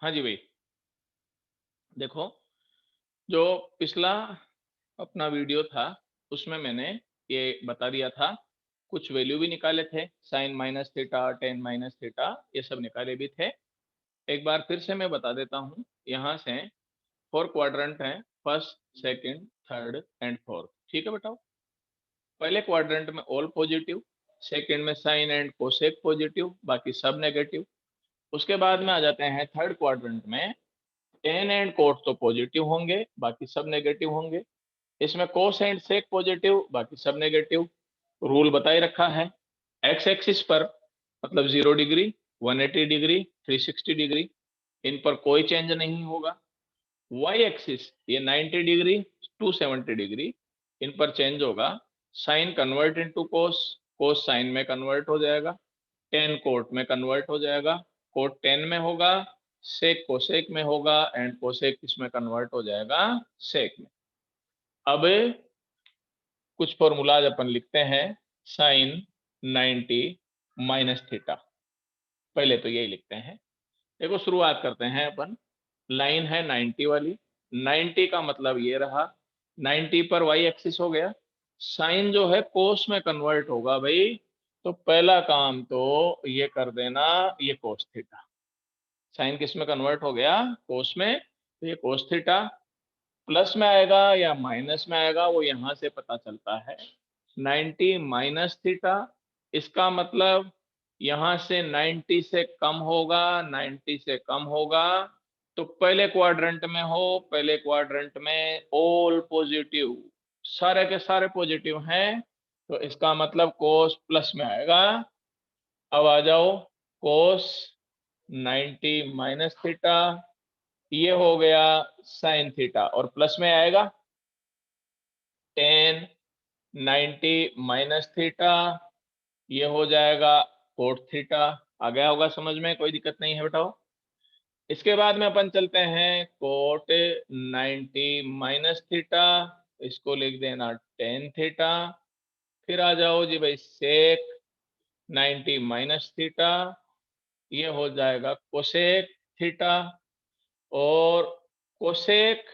हाँ जी भाई, देखो, जो पिछला अपना वीडियो था उसमें मैंने ये बता दिया था, कुछ वैल्यू भी निकाले थे, sine minus theta, tan minus theta, ये सब निकाले भी थे। एक बार फिर से मैं बता देता हूँ। यहाँ से 4 क्वाड्रेंट हैं, first, second, third and fourth. ठीक है, बताओ। पहले क्वाड्रेंट में ऑल पॉजिटिव, सेकंड में साइन एंड कोसेक पॉजिटिव, बाकी सब नेगेटिव। उसके बाद में आ जाते हैं थर्ड क्वाड्रेंट में, टेन एंड कोट तो पॉजिटिव होंगे, बाकी सब नेगेटिव होंगे। इसमें कोस एंड सेक पॉजिटिव, बाकी सब नेगेटिव। रूल बता ही रखा है, एक्स एक्सिस पर मतलब 0 डिग्री, 180 डिग्री, 360 डिग्री, इन पर कोई चेंज नहीं होगा। वाई एक्सिस ये 90 डिग्री, 270 डिग्री, इन पर चेंज होगा। Sine convert into cos, cos sine में कन्वर्ट हो जाएगा, टेन कोट में कन्वर्ट हो जाएगा, कोट टेन में होगा, सेक कोसेक में होगा, एंड कोसेक किसमें कन्वर्ट हो जाएगा, सेक में। अब कुछ फॉर्मूलाज अपन लिखते हैं। साइन 90 माइनस थीटा, पहले तो यही लिखते हैं। देखो, शुरुआत करते हैं अपन। लाइन है 90 वाली, 90 का मतलब ये रहा, 90 पर वाई एक्सिस हो गया। साइन जो है कोस में कन्वर्ट होगा भाई, तो पहला काम तो ये कर देना, ये कोस थीटा। साइन किस में कन्वर्ट हो गया, कोस में, तो ये कोस थीटा प्लस में आएगा या माइनस में आएगा वो यहां से पता चलता है। 90 माइनस थीटा, इसका मतलब यहां से 90 से कम होगा, 90 से कम होगा, तो पहले क्वाड्रेंट में हो, पहले क्वाड्रेंट में ऑल पॉजिटिव, सारे के सारे पॉजिटिव हैं, तो इसका मतलब कोस प्लस में आएगा। अब आ जाओ, कोस 90 माइनस थीटा, ये हो गया साइन थीटा, और प्लस में आएगा टेन 90 माइनस थीटा, ये हो जाएगा कोट थीटा। आ गया होगा समझ में, कोई दिक्कत नहीं है, बताओ। इसके बाद में अपन चलते हैं कोट 90 माइनस थीटा, इसको लिख देना टेन थीटा। फिर आ जाओ जी भाई, सेक 90 माइनस थीटा, ये हो जाएगा कोसेक थीटा, और कोसेक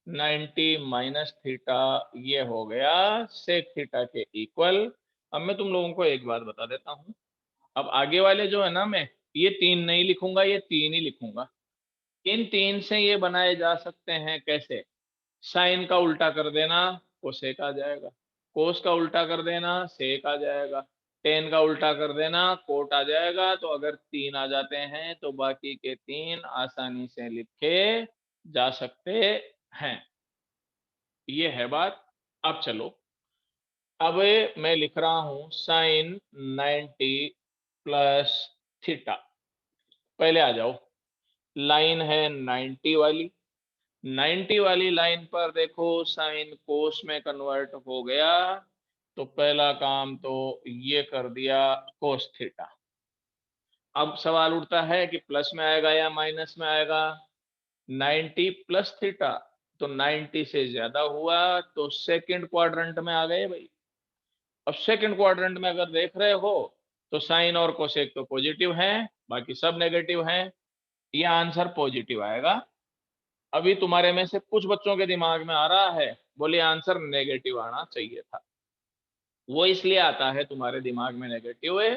90 माइनस थीटा, ये हो गया सेक थीटा के इक्वल। अब मैं तुम लोगों को एक बात बता देता हूं। अब आगे वाले जो है ना, मैं ये तीन नहीं लिखूंगा, ये तीन ही लिखूंगा। इन तीन से ये बनाए जा सकते हैं कैसे, साइन का उल्टा कर देना, कोसेक आ जाएगा। कोस का उल्टा कर देना, सेक आ जाएगा। टेन का उल्टा कर देना, कोट आ जाएगा। तो अगर तीन आ जाते हैं तो बाकी के तीन आसानी से लिखे जा सकते हैं। ये है बात। अब चलो, अब मैं लिख रहा हूं साइन 90 प्लस थीटा। पहले आ जाओ, लाइन है 90 वाली, 90 वाली लाइन पर देखो साइन कोस में कन्वर्ट हो गया, तो पहला काम तो ये कर दिया कोस थीटा। अब सवाल उठता है कि प्लस में आएगा या माइनस में आएगा। 90 प्लस थीटा, तो 90 से ज्यादा हुआ तो सेकंड क्वाड्रेंट में आ गए भाई। अब सेकंड क्वाड्रेंट में अगर देख रहे हो, तो साइन और कोसेक तो पॉजिटिव हैं, बाकी सब नेगेटिव हैं, ये आंसर पॉजिटिव आएगा। अभी तुम्हारे में से कुछ बच्चों के दिमाग में आ रहा है, बोले आंसर नेगेटिव आना चाहिए था। वो इसलिए आता है तुम्हारे दिमाग में नेगेटिव है,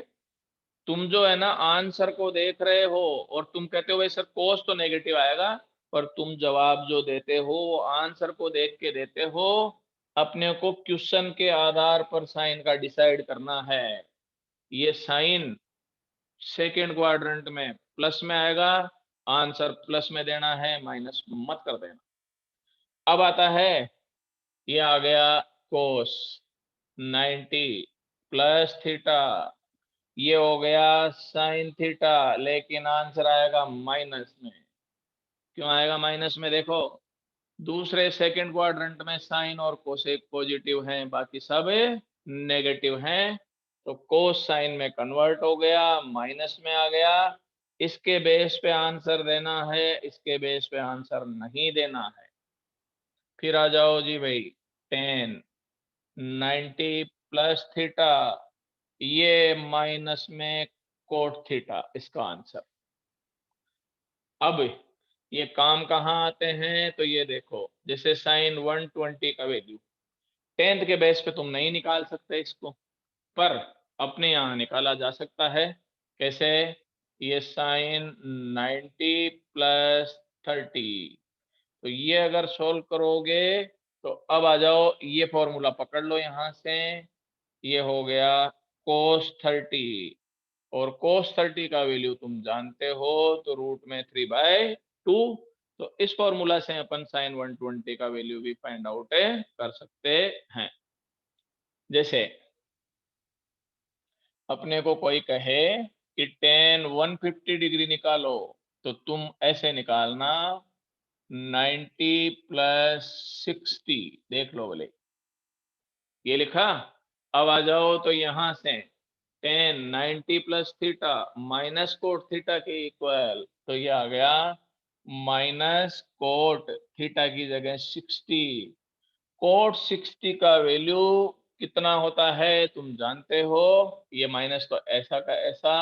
तुम जो है ना आंसर को देख रहे हो और तुम कहते हो भाई सर कोस तो नेगेटिव आएगा, पर तुम जवाब जो देते हो वो आंसर को देख के देते हो। अपने को क्वेश्चन के आधार पर साइन का डिसाइड करना है। ये साइन सेकेंड क्वाड्रेंट में प्लस में आएगा, आंसर प्लस में देना है, माइनस मत कर देना। अब आता है, ये आ गया कोस 90 प्लस थीटा, ये हो गया साइन थीटा, लेकिन आंसर आएगा माइनस में। क्यों आएगा माइनस में, देखो, दूसरे सेकंड क्वाड्रेंट में साइन और कोसेक पॉजिटिव हैं, बाकी सब नेगेटिव हैं, तो कोस साइन में कन्वर्ट हो गया, माइनस में आ गया। इसके बेस पे आंसर देना है, इसके बेस पे आंसर नहीं देना है। फिर आ जाओ जी भाई, टेन 90 प्लस थीटा, ये माइनस में कोट थीटा, इसका आंसर। अब ये काम कहाँ आते हैं, तो ये देखो, जैसे साइन 120 का वैल्यू 10th के बेस पे तुम नहीं निकाल सकते इसको, पर अपने यहाँ निकाला जा सकता है। कैसे? ये साइन 90 प्लस 30, तो ये अगर सोल्व करोगे तो अब आ जाओ, ये फॉर्मूला पकड़ लो यहाँ से, ये हो गया कोस 30, और कोस 30 का वैल्यू तुम जानते हो, तो रूट में 3/2। तो इस फॉर्मूला से अपन साइन 120 का वैल्यू भी फाइंड आउट कर सकते हैं। जैसे अपने को कोई कहे कि टेन 150 डिग्री निकालो, तो तुम ऐसे निकालना 90 प्लस 60, देख लो बोले, ये लिखा। अब आ जाओ तो यहां से ten 90 plus theta minus cot theta के इक्वल, तो ये आ गया माइनस कोट थीटा की जगह 60। कोट 60 का वैल्यू कितना होता है तुम जानते हो, ये माइनस तो ऐसा का ऐसा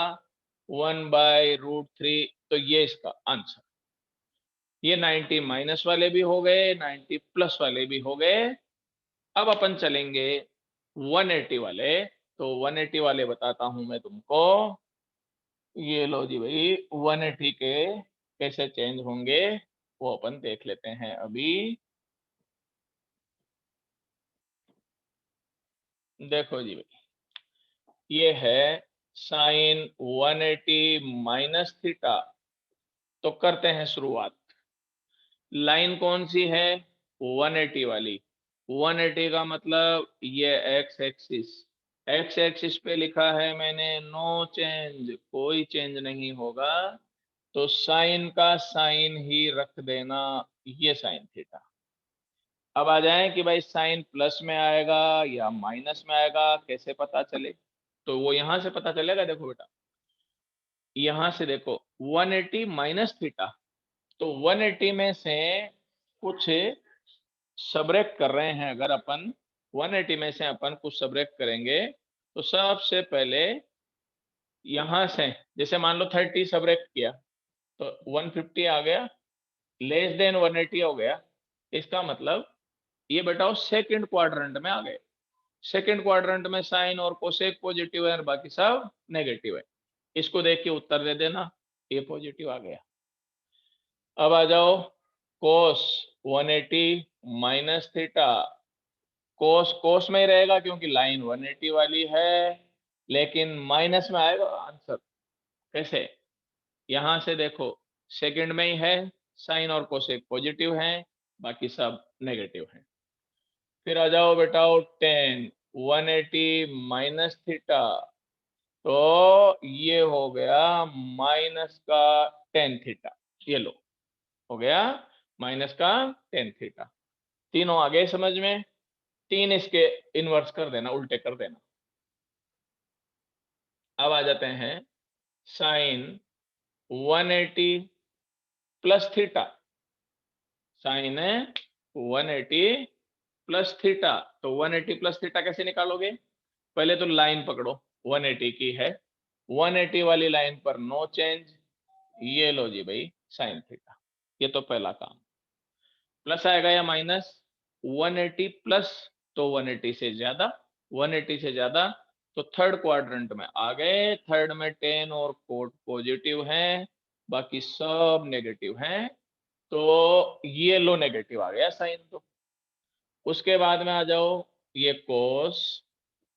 1/√3, तो ये इसका आंसर। ये 90 माइनस वाले भी हो गए, 90 प्लस वाले भी हो गए। अब अपन चलेंगे 180 वाले। तो 180 वाले बताता हूं मैं तुमको। ये लो जी भाई, 180 के कैसे चेंज होंगे वो अपन देख लेते हैं अभी। देखो जी भाई, ये है साइन 180 माइनस थीटा। तो करते हैं शुरुआत। लाइन कौन सी है? 180 वाली। 180 का मतलब ये एक्स एक्सिस, एक्स एक्सिस पे लिखा है मैंने नो चेंज, कोई चेंज नहीं होगा, तो साइन का साइन ही रख देना, ये साइन थीटा। अब आ जाए कि भाई साइन प्लस में आएगा या माइनस में आएगा, कैसे पता चले? तो वो यहां से पता चलेगा, देखो बेटा, यहां से देखो 180 माइनस थीटा, तो 180 में से कुछ सबरेक्ट कर रहे हैं अगर अपन, 180 में से अपन कुछ सबरेक्ट करेंगे, तो सबसे पहले यहां से, जैसे मान लो 30 सबरेक्ट किया तो 150 आ गया, लेस देन 180 हो गया। इसका मतलब ये बताओ सेकंड क्वाड्रेंट में आ गए। सेकंड क्वाड्रेंट में साइन और कोसेक पॉजिटिव है और बाकी सब नेगेटिव है। इसको देख के उत्तर दे देना, ये पॉजिटिव आ गया। अब आ जाओ कोस 180 माइनस थीटा। कोस कोस में ही रहेगा क्योंकि लाइन 180 वाली है, लेकिन माइनस में आएगा आंसर। कैसे? यहां से देखो, सेकंड में ही है, साइन और कोसेक पॉजिटिव हैं, बाकी सब नेगेटिव हैं। फिर आ जाओ बेटाओ 10 180 माइनस थीटा, तो ये हो गया माइनस का टेन थीटा। ये लो, हो गया माइनस का टेन थीटा। तीनों आ गए समझ में? तीन इसके इनवर्स कर देना, उल्टे कर देना। अब आ जाते हैं sine 180 plus theta. Sine 180 plus theta, तो 180 प्लस थीटा कैसे निकालोगे? पहले तो लाइन पकड़ो, 180 की है, 180 वाली लाइन पर नो चेंज, ये लो जी भाई साइन थीटा। ये तो पहला काम। प्लस आएगा या माइनस? 180 प्लस, तो 180 से ज्यादा, 180 से ज्यादा, तो थर्ड क्वाड्रेंट में आ गए। थर्ड में 10 और कोट पॉजिटिव हैं, बाकी सब नेगेटिव हैं, तो ये लो नेगेटिव आ गया साइन। तो उसके बाद में आ जाओ, ये कोस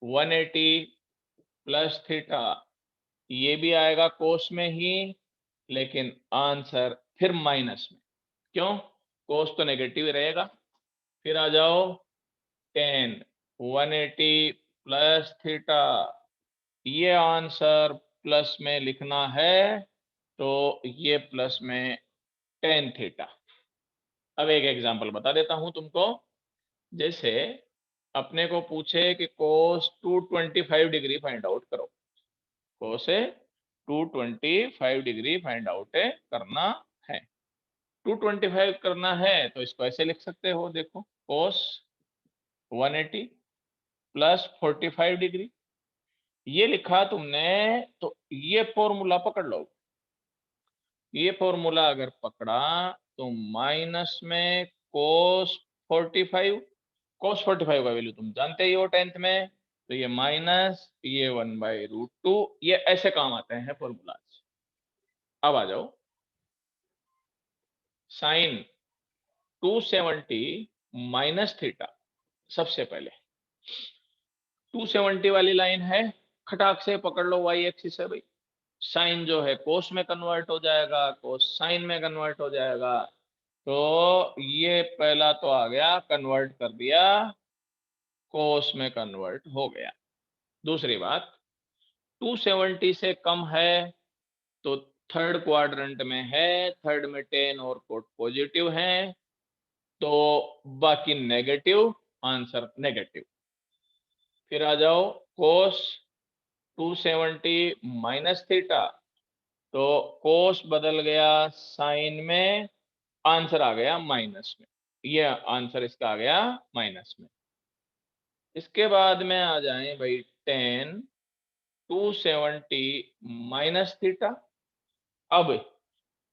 180 प्लस थीटा, ये भी आएगा कोस में ही, लेकिन आंसर फिर माइनस में। क्यों? कोस तो नेगेटिव ही रहेगा। फिर आ जाओ 10 180 प्लस थीटा, ये आंसर प्लस में लिखना है, तो ये प्लस में टेन थीटा। अब एक एग्जांपल बता देता हूं तुमको। जैसे अपने को पूछे कि कोस 225 डिग्री फाइंड आउट करो, कोस 225 डिग्री फाइंड आउट करना है। 225 करना है तो इसको ऐसे लिख सकते हो, देखो कोस 180 प्लस 45 डिग्री, ये लिखा तुमने, तो ये फॉर्मूला पकड़ लो। ये फॉर्मूला अगर पकड़ा तो माइनस में कोस 45, कोस 45 का वैल्यू तुम जानते ही हो 10th में, तो ये माइनस ये 1/√2, ये ऐसे काम आते हैं फॉर्मूलाज। अब आ जाओ साइन 270 माइनस थीटा। सबसे पहले 270 वाली लाइन है, खटाक से पकड़ लो, वाई एक्सिस है भाई। साइन जो है कोस में कन्वर्ट हो जाएगा, कोस साइन में कन्वर्ट हो जाएगा। तो ये पहला तो आ गया, कन्वर्ट कर दिया, कोस में कन्वर्ट हो गया। दूसरी बात, 270 से कम है तो थर्ड क्वाड्रेंट में है, थर्ड में 10 और कोट पॉजिटिव है, तो बाकी नेगेटिव, आंसर नेगेटिव। फिर आ जाओ कोस 270 माइनस थीटा, तो कोस बदल गया साइन में, आंसर आ गया माइनस में, ये आंसर इसका आ गया माइनस में। इसके बाद में आ जाए भाई 10 270 माइनस थीटा। अब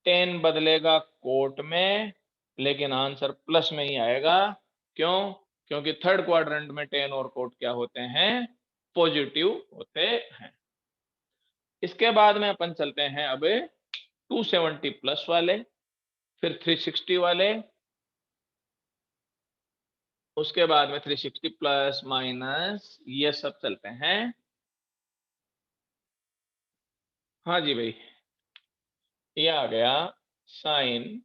10 बदलेगा कोट में, लेकिन आंसर प्लस में ही आएगा। क्यों? क्योंकि थर्ड क्वाड्रेंट में 10 और कोट क्या होते हैं, पॉजिटिव होते हैं। इसके बाद में अपन चलते हैं अब 270 प्लस वाले, फिर 360 वाले, उसके बाद में 360 प्लस माइनस, ये सब चलते हैं। हाँ जी भाई, ये आ गया साइन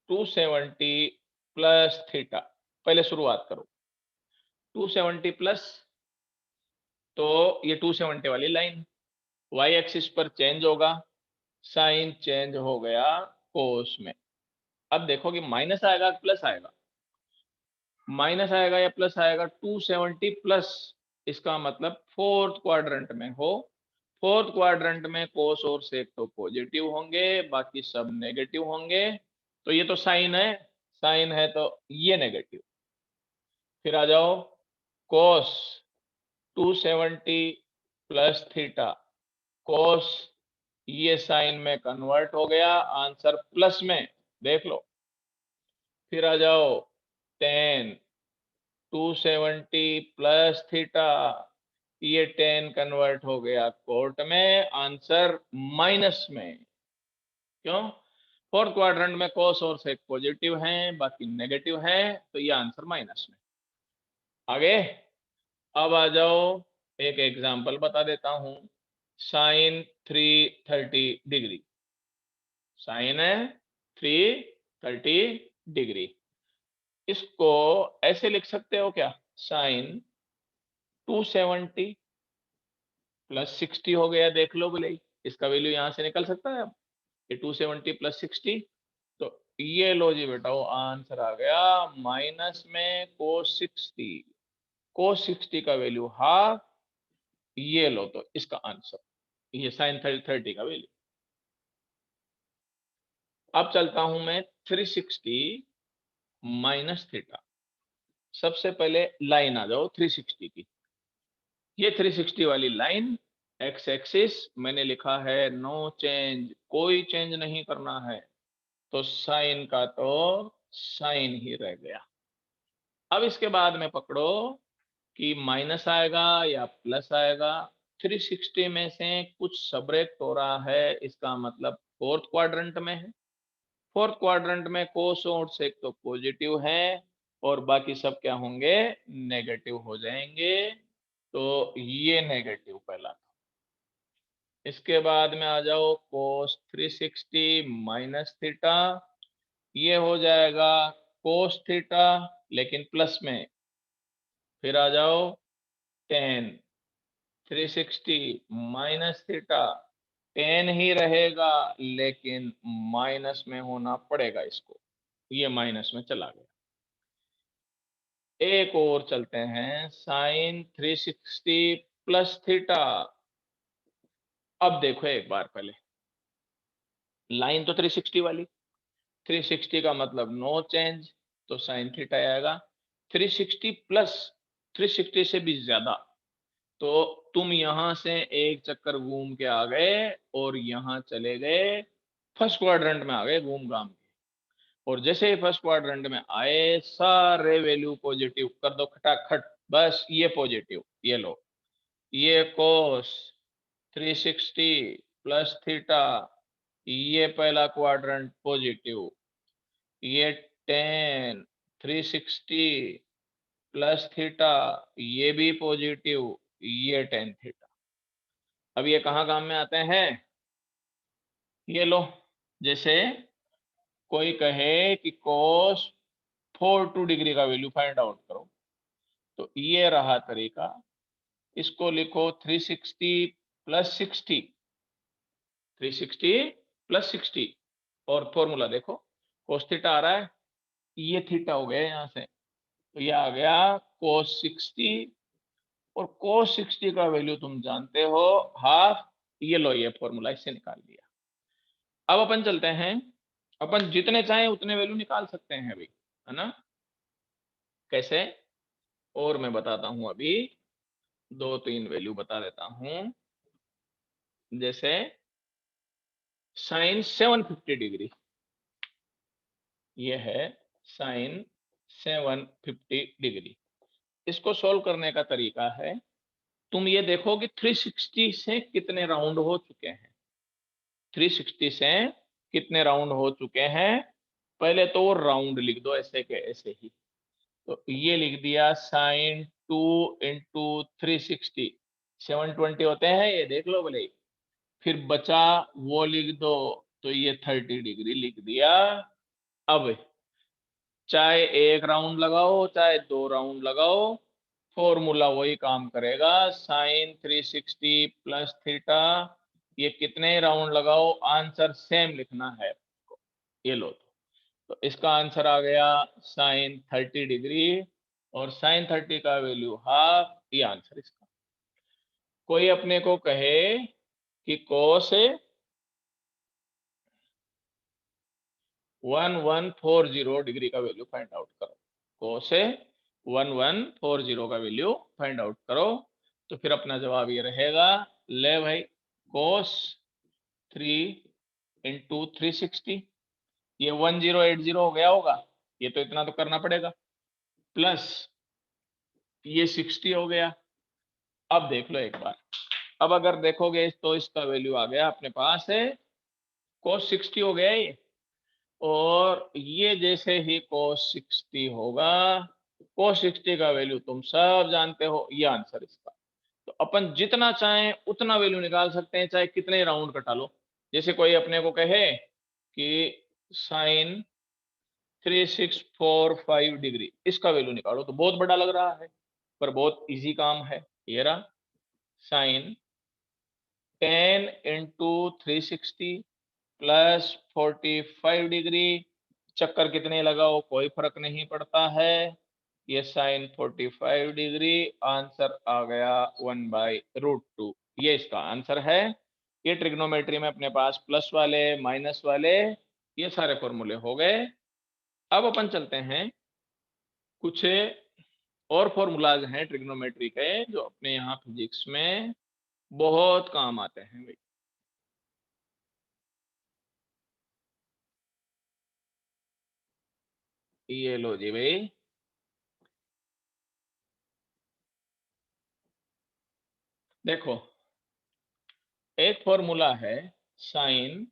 270 प्लस थीटा। पहले शुरुआत करो, 270 प्लस, तो ये 270 वाली लाइन वाई एक्सिस पर चेंज होगा, साइन चेंज हो गया कोस में। अब देखो कि माइनस आएगा कि प्लस आएगा, माइनस आएगा या प्लस आएगा। 270 प्लस, इसका मतलब फोर्थ क्वाड्रेंट में हो, फोर्थ क्वाड्रेंट में कोस और सेक तो पॉजिटिव होंगे, बाकी सब नेगेटिव होंगे। तो ये तो साइन है, साइन है तो ये नेगेटिव। फिर आ जाओ कोस 270 प्लस थीटा, कोस ये साइन में कन्वर्ट हो गया, आंसर प्लस में, देख लो। फिर आ जाओ 10 270 प्लस थीटा, ये 10 कन्वर्ट हो गया कोट में, आंसर माइनस में। क्यों? फोर्थ क्वाड्रेंट में कोस और सेक पॉजिटिव हैं, बाकी नेगेटिव हैं, तो ये आंसर माइनस में। आगे अब आ जाओ, एक एग्जांपल बता देता हूं। साइन 330 डिग्री, साइन है 330 डिग्री, इसको ऐसे लिख सकते हो क्या, साइन 270 प्लस 60 हो गया, देख लो बोले, इसका वैल्यू यहां से निकल सकता है। अब ये 270 प्लस 60, तो ये लो जी बेटा, वो आंसर आ गया माइनस में कोस 60, कोस 60 का वैल्यू हाफ, ये लो तो इसका आंसर, ये साइन 30 का वैल्यू। अब चलता हूं मैं 360 माइनस थीटा। सबसे पहले लाइन आ जाओ 360 की, ये 360 वाली लाइन, एक्स एक्सिस मैंने लिखा है नो चेंज, कोई चेंज नहीं करना है, तो साइन का तो साइन ही रह गया। अब इसके बाद में पकड़ो कि माइनस आएगा या प्लस आएगा। 360 में से कुछ सबट्रैक्ट हो रहा है, इसका मतलब फोर्थ क्वाड्रेंट में है, फोर्थ क्वाड्रेंट में कोस और सेक तो पॉजिटिव है, और बाकी सब क्या होंगे, नेगेटिव हो जाएंगे, तो ये नेगेटिव पहला था। इसके बाद में आ जाओ कोस 360 माइनस थीटा, ये हो जाएगा कोस थीटा लेकिन प्लस में। फिर आ जाओ 10 360 माइनस थीटा, 10 ही रहेगा लेकिन माइनस में होना पड़ेगा इसको, ये माइनस में चला गया। एक और चलते हैं, साइन 360 प्लस थीटा। अब देखो एक बार पहले, लाइन तो 360 वाली, 360 का मतलब नो चेंज, तो साइन थीटा आएगा। 360 प्लस 360 से भी ज्यादा, तो तुम यहां से एक चक्कर घूम के आ गए और यहां चले गए फर्स्ट क्वाड्रेंट में आ गए घूम घाम के, और जैसे ही फर्स्ट क्वाड्रेंट में आए सारे वैल्यू पॉजिटिव कर दो खटाखट, बस ये पॉजिटिव, ये लो, ये कोस 360 प्लस थीटा, ये पहला क्वाड्रेंट पॉजिटिव, ये टेन 360 प्लस थीटा, ये भी पॉजिटिव, ये टेन थीटा। अब ये कहाँ काम में आते हैं? ये लो, जैसे कोई कहे कि cos 42 डिग्री का वैल्यू फाइंड आउट करो, तो ये रहा तरीका। इसको लिखो 360 प्लस 60, 360 प्लस 60, और फॉर्मूला देखो, cos थीटा आ रहा है, ये थीटा हो गया यहाँ से, तो ये आ गया cos 60, और cos 60 का वैल्यू तुम जानते हो हाफ, ये लो, ये फॉर्मूला इससे निकाल लिया। अब अपन चलते हैं, अपन जितने चाहें उतने वैल्यू निकाल सकते हैं अभी, है ना? कैसे? और मैं बताता हूं, अभी दो तीन वैल्यू बता देता हूं। जैसे साइन 750 डिग्री, ये है साइन 750 डिग्री। इसको सॉल्व करने का तरीका है, तुम ये देखो कि 360 से कितने राउंड हो चुके हैं, 360 से कितने राउंड हो चुके हैं। पहले तो वो राउंड लिख दो ऐसे के ऐसे ही, तो ये लिख दिया साइन 2 इंटू 360, 720 होते हैं, ये देख लो भले। फिर बचा वो लिख दो, तो ये 30 डिग्री लिख दिया। अब चाहे एक राउंड लगाओ चाहे दो राउंड लगाओ, फॉर्मूला वही काम करेगा, साइन 360 प्लस थीटा, ये कितने राउंड लगाओ आंसर सेम लिखना है। ये लो, तो इसका आंसर आ गया साइन 30 डिग्री, और साइन 30 का वैल्यू हाफ, ये आंसर इसका। कोई अपने को कहे कि कोस 1140 डिग्री का वैल्यू फाइंड आउट करो, कोस 1140 का वैल्यू फाइंड आउट करो, तो फिर अपना जवाब ये रहेगा, ले भाई, कोस 3 इंटू 360, ये 1080 हो गया होगा, ये तो इतना तो करना पड़ेगा, प्लस ये 60 हो गया। अब देख लो एक बार, अब अगर देखोगे तो इसका वैल्यू आ गया अपने पास है, cos 60 हो गया ये, और ये जैसे ही cos 60 होगा, cos 60 का वैल्यू तुम सब जानते हो, ये आंसर इसका। तो अपन जितना चाहें उतना वैल्यू निकाल सकते हैं, चाहे कितने राउंड कटा लो। जैसे कोई अपने को कहे कि साइन 3645 डिग्री, इसका वैल्यू निकालो, तो बहुत बड़ा लग रहा है, पर बहुत इजी काम है। ये रहा साइन 10 इंटू 360 प्लस 45 डिग्री, चक्कर कितने लगाओ कोई फर्क नहीं पड़ता है, ये साइन 45 डिग्री, आंसर आ गया 1/√2, ये इसका आंसर है। ये ट्रिग्नोमेट्री में अपने पास प्लस वाले माइनस वाले ये सारे फॉर्मूले हो गए। अब अपन चलते हैं, कुछ और फॉर्मूलाज हैं ट्रिग्नोमेट्री के जो अपने यहाँ फिजिक्स में बहुत काम आते हैं भाई। ये लो जी भाई, देखो एक फॉर्मूला है साइन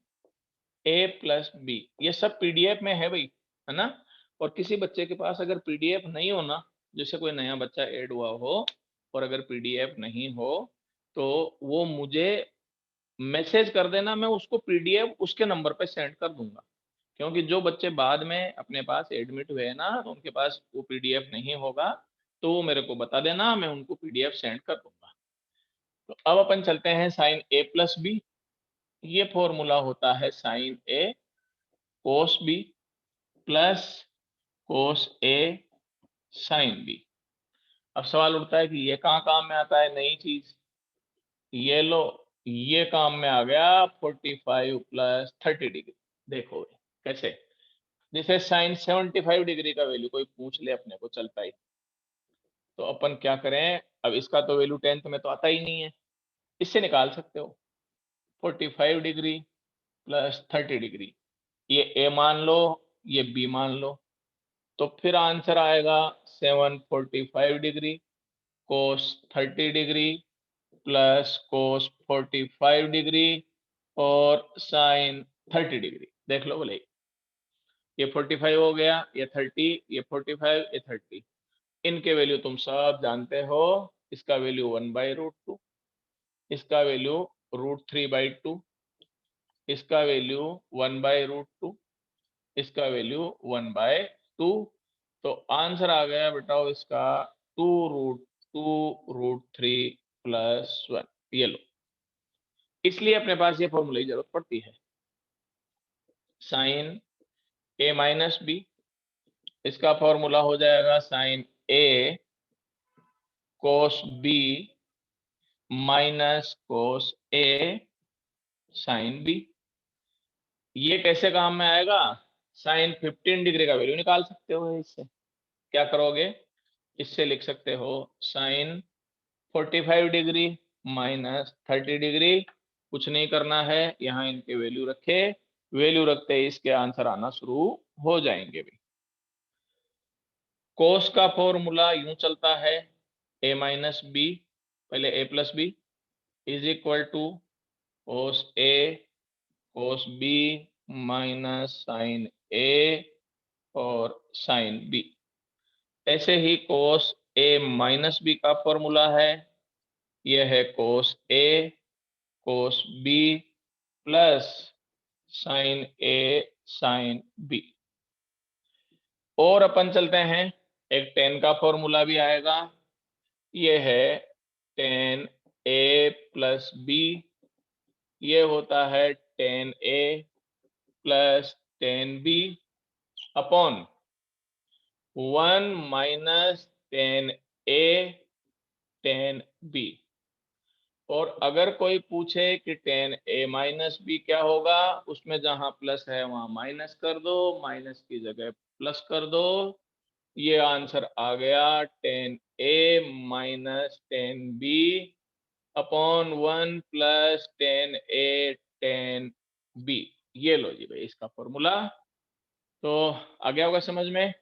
ए प्लस बी, ये सब पीडीएफ में है भाई, है ना? और किसी बच्चे के पास अगर पीडीएफ नहीं हो ना, जैसे कोई नया बच्चा ऐड हुआ हो और अगर पीडीएफ नहीं हो, तो वो मुझे मैसेज कर देना, मैं उसको पीडीएफ उसके नंबर पे सेंड कर दूंगा। क्योंकि जो बच्चे बाद में अपने पास एडमिट हुए ना, तो उनके पास वो पीडीएफ नहीं होगा, तो वो मेरे को बता देना, मैं उनको पीडीएफ सेंड कर दूंगा। तो अब अपन चलते हैं साइन ए प्लस बी, ये फॉर्मूला होता है साइन ए कोस बी प्लस कोस ए साइन बी। अब सवाल उठता है कि ये कहाँ काम में आता है, नई चीज, ये लो, ये काम में आ गया 45 प्लस 30 डिग्री। देखो कैसे, जैसे साइन 75 डिग्री का वैल्यू कोई पूछ ले अपने को, चलता ही, तो अपन क्या करें, अब इसका तो वैल्यू 10th में तो आता ही नहीं है, इससे निकाल सकते हो 45 डिग्री प्लस 30 डिग्री। ये ए मान लो, ये बी मान लो, तो फिर आंसर आएगा 745 डिग्री कोस 30 डिग्री प्लस कोस 45 डिग्री और साइन 30 डिग्री। देख लो बोले, ये 45 हो गया, ये 30, ये 45, ये 30। इनके वैल्यू तुम सब जानते हो। इसका वैल्यू 1/√2, इसका वैल्यू √3/2, इसका वैल्यू 1/√2, इसका वैल्यू 1/2। तो आंसर आ गया बेटाओ इसका 2√2√3 + 1। ये लो, इसलिए अपने पास ये फॉर्मूले की जरूरत पड़ती है। साइन ए माइनस बी, इसका फॉर्मूला हो जाएगा साइन ए कोस बी माइनस कोस ए साइन बी। ये कैसे काम में आएगा? साइन 15 डिग्री का वैल्यू निकाल सकते हो इससे। क्या करोगे? इससे लिख सकते हो साइन 45 डिग्री माइनस 30 डिग्री। कुछ नहीं करना है, यहाँ इनके वैल्यू रखे, वैल्यू रखते ही इसके आंसर आना शुरू हो जाएंगे भी। कोस का फॉर्मूला यूं चलता है, ए माइनस बी, पहले A plus B is equal to cos A cos B minus sine A और साइन बी। ऐसे ही कोस ए माइनस बी का फॉर्मूला है, यह है cos A cos B plus sine A sine B. और अपन चलते हैं, एक टेन का फॉर्मूला भी आएगा, ये है टेन ए प्लस बी। ये होता है tan A plus tan B upon 1 minus tan A tan B. और अगर कोई पूछे कि टेन ए माइनस बी क्या होगा, उसमें जहां प्लस है वहां माइनस कर दो, माइनस की जगह प्लस कर दो। ये आंसर आ गया tan A minus tan B upon 1 plus tan A tan B. ये लो जी भाई इसका फॉर्मूला। तो आ गया होगा समझ में।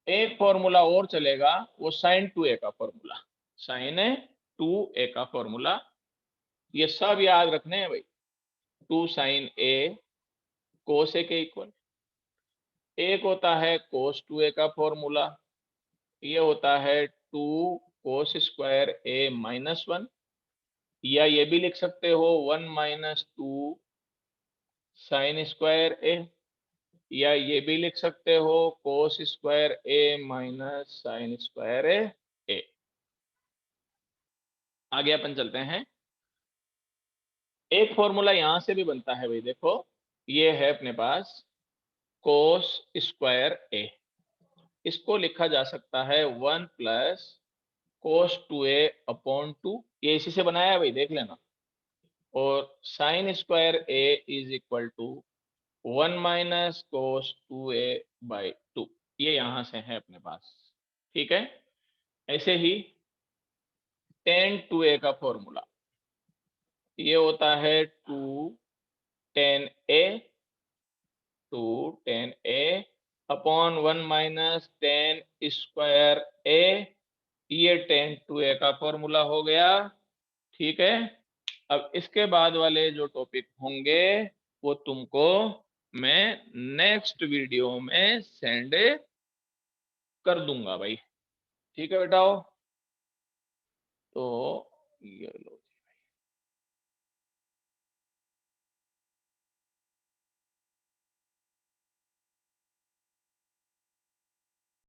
एक फॉर्मूला और चलेगा, वो साइन 2a का फॉर्मूला, साइन 2a का फॉर्मूला। ये सब याद रखने हैं भाई। 2 साइन ए कोस ए के इक्वल। एक होता है कोस 2a का फॉर्मूला, ये होता है 2 कोस स्क्वायर ए माइनस 1, या ये भी लिख सकते हो 1 माइनस 2 साइन स्क्वायर ए, या ये भी लिख सकते हो कोस स्क्वायर ए माइनस साइन स्क्वायर ए। आगे अपन चलते हैं। एक फॉर्मूला यहां से भी बनता है भाई, देखो ये है अपने पास कोस स्क्वायर ए। इसको लिखा जा सकता है 1 प्लस कोस 2a अपॉन 2। ये इसी से बनाया है भाई, देख लेना। और sine square A is equal to 1 minus cos 2a/2। ये यहां से है अपने पास, ठीक है। ऐसे ही टेन 2a का फॉर्मूला, ये होता है 2 टेन ए, 2 टेन ए अपॉन 1 माइनस टेन स्क्वायर ए। ये टेन 2a का फॉर्मूला हो गया, ठीक है। अब इसके बाद वाले जो टॉपिक होंगे वो तुमको मैं नेक्स्ट वीडियो में सेंड कर दूंगा भाई, ठीक है बेटाओ। तो ये लो।